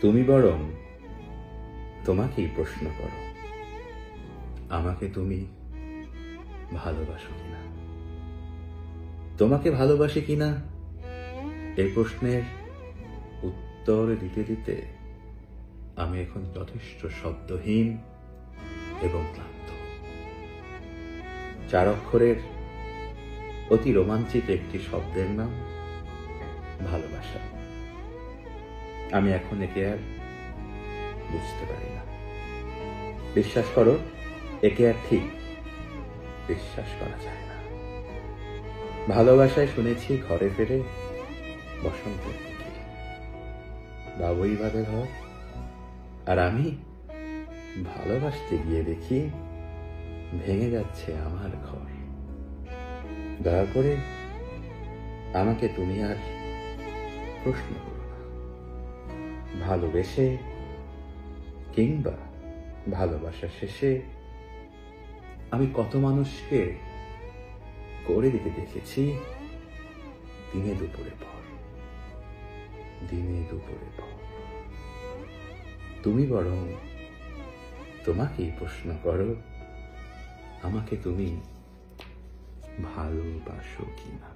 তুমি বরং তোমাকেই প্রশ্ন করো, আমাকে তুমি ভালোবাসো কিনা। তোমাকে ভালোবাসি কিনা এই প্রশ্নের উত্তর দিতে দিতে আমি এখন যথেষ্ট শব্দহীন এবং ক্লান্ত। 4 অক্ষরের অতি রোমাঞ্চিত একটি শব্দের নাম ভালোবাসা। আমি এখন একে আর বুঝতে পারি না। বিশ্বাস করো, একে আর ঠিক বিশ্বাস করা যায় না। ভালোবাসায় শুনেছি ঘরে ফেরে বসন্তের দিকে বাবুই ভাবে ঘর, আর আমি ভালোবাসতে গিয়ে দেখি ভেঙে যাচ্ছে আমার ঘর। দয়া করে আমাকে তুমি আর প্রশ্ন করো না। ভালোবেসে কিংবা ভালোবাসা শেষে আমি কত মানুষকে করে দিতে দেখেছি দিনে দুপুরে পর। তুমি বরং তোমাকেই প্রশ্ন করো, আমাকে তুমি ভালোবাসো কিনা।